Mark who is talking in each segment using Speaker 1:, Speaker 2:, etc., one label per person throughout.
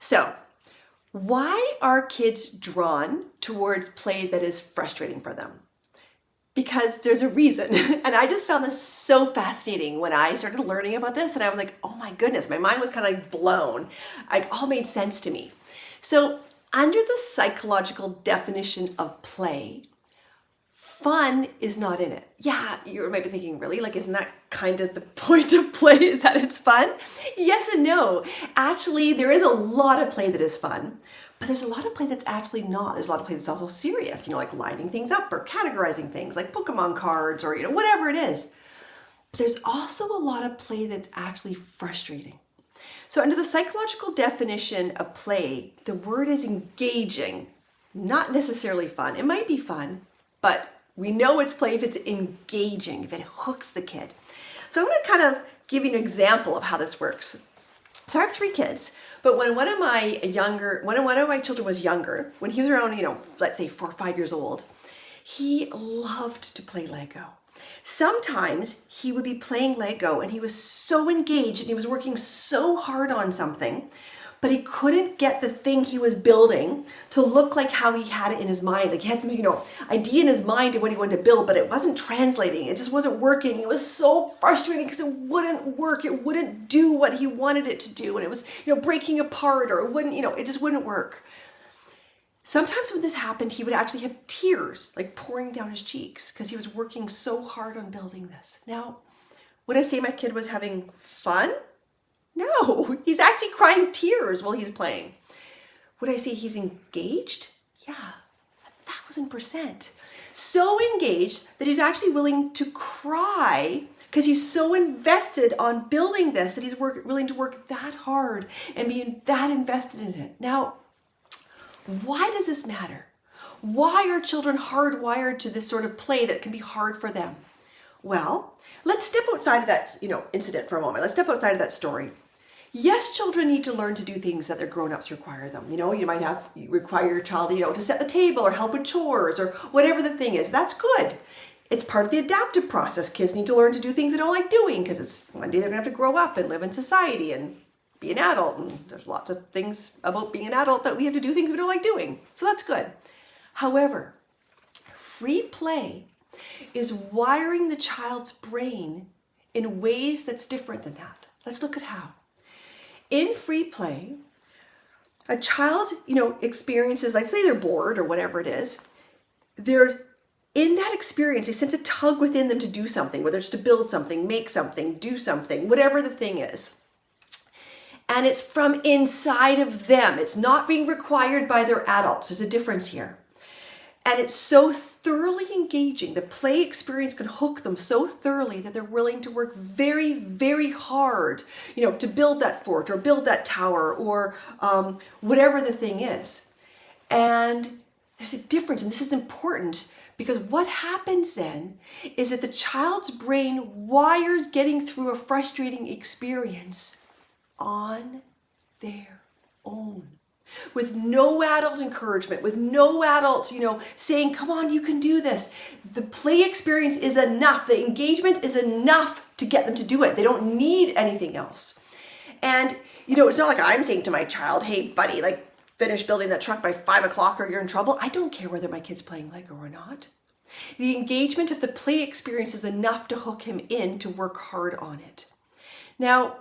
Speaker 1: So, why are kids drawn towards play that is frustrating for them? Because there's a reason. And I just found this so fascinating when I started learning about this. And I was like, oh my goodness, my mind was kind of like blown. It all made sense to me. So, under the psychological definition of play, fun is not in it. Yeah, you might be thinking, really? Like, isn't that kind of the point of play, is that it's fun? Yes and no. Actually, there is a lot of play that is fun, but there's a lot of play that's actually not. There's a lot of play that's also serious, like lining things up or categorizing things like Pokemon cards or, whatever it is. But there's also a lot of play that's actually frustrating. So under the psychological definition of play, the word is engaging, not necessarily fun. It might be fun, but we know it's play if it's engaging, if it hooks the kid. So I'm going to kind of give you an example of how this works. So I have 3 kids, but when one of my children was younger, when he was around, let's say 4 or 5 years old, he loved to play Lego. Sometimes he would be playing Lego and he was so engaged and he was working so hard on something, but he couldn't get the thing he was building to look like how he had it in his mind. Like he had some, idea in his mind of what he wanted to build, but it wasn't translating. It just wasn't working. It was so frustrating because it wouldn't work. It wouldn't do what he wanted it to do. And it was, breaking apart, or it wouldn't, it just wouldn't work. Sometimes when this happened, he would actually have tears like pouring down his cheeks because he was working so hard on building this. Now, would I say my kid was having fun? No, he's actually crying tears while he's playing. Would I say he's engaged? Yeah, 1,000%. So engaged that he's actually willing to cry because he's so invested on building this that he's willing to work that hard and be that invested in it. Now, why does this matter? Why are children hardwired to this sort of play that can be hard for them? Well, let's step outside of that, incident for a moment. Let's step outside of that story. Yes, children need to learn to do things that their grown-ups require them. You might require your child, to set the table or help with chores or whatever the thing is. That's good. It's part of the adaptive process. Kids need to learn to do things they don't like doing because it's one day they're going to have to grow up and live in society and be an adult. And there's lots of things about being an adult that we have to do things we don't like doing. So that's good. However, free play is wiring the child's brain in ways that's different than that. Let's look at how. In free play, a child, experiences, like say they're bored or whatever it is, they're in that experience, they sense a tug within them to do something, whether it's to build something, make something, do something, whatever the thing is. And it's from inside of them. It's not being required by their adults. There's a difference here. And it's so thoroughly engaging. The play experience can hook them so thoroughly that they're willing to work very, very hard, to build that fort or build that tower or whatever the thing is. And there's a difference, and this is important because what happens then is that the child's brain wires getting through a frustrating experience on their own. With no adult encouragement, with no adult, saying, come on, you can do this. The play experience is enough. The engagement is enough to get them to do it. They don't need anything else. And, it's not like I'm saying to my child, hey, buddy, finish building that truck by 5 o'clock or you're in trouble. I don't care whether my kid's playing Lego or not. The engagement of the play experience is enough to hook him in to work hard on it. Now,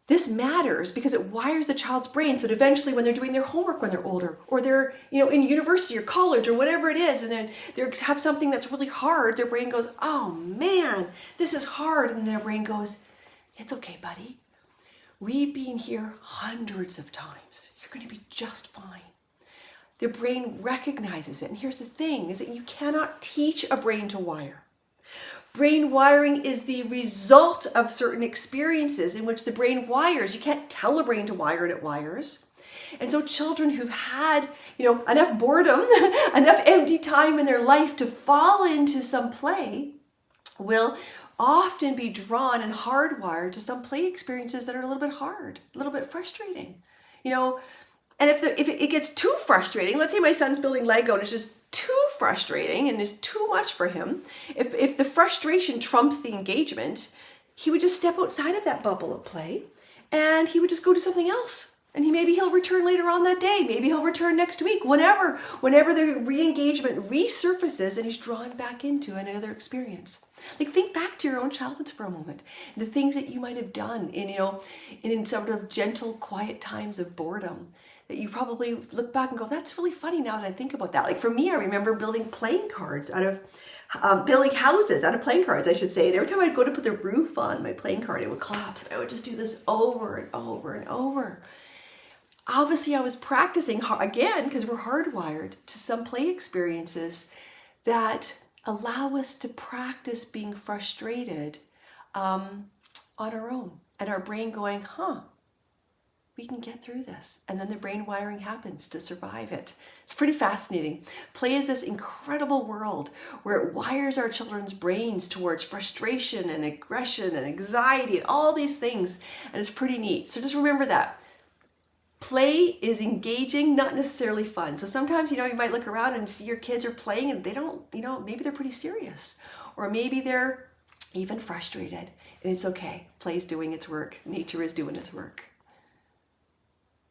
Speaker 1: this matters because it wires the child's brain so that eventually when they're doing their homework when they're older, or they're, in university or college or whatever it is, and then they have something that's really hard, their brain goes, oh man, this is hard. And their brain goes, it's okay, buddy. We've been here hundreds of times. You're going to be just fine. The brain recognizes it. And here's the thing, is that you cannot teach a brain to wire. Brain wiring is the result of certain experiences in which the brain wires. You can't tell a brain to wire and it wires. And so children who've had, enough boredom, enough empty time in their life to fall into some play will often be drawn and hardwired to some play experiences that are a little bit hard, a little bit frustrating. And if it gets too frustrating, let's say my son's building Lego and it's just too frustrating and is too much for him, if the frustration trumps the engagement, he would just step outside of that bubble of play and he would just go do something else. And maybe he'll return later on that day. Maybe he'll return next week, whenever the re-engagement resurfaces and he's drawn back into another experience. Like, think back to your own childhood for a moment. The things that you might have done in sort of gentle, quiet times of boredom that you probably look back and go, that's really funny now that I think about that. Like for me, I remember building playing cards building houses out of playing cards, I should say. And every time I'd go to put the roof on my playing card, it would collapse. And I would just do this over and over and over. Obviously, I was practicing again, because we're hardwired to some play experiences that allow us to practice being frustrated on our own. And our brain going, we can get through this. And then the brain wiring happens to survive it. It's pretty fascinating. Play is this incredible world where it wires our children's brains towards frustration and aggression and anxiety and all these things. And it's pretty neat. So just remember that. Play is engaging, not necessarily fun. So sometimes, you might look around and see your kids are playing and they don't, maybe they're pretty serious. Or maybe they're even frustrated. And it's okay. Play's doing its work. Nature is doing its work.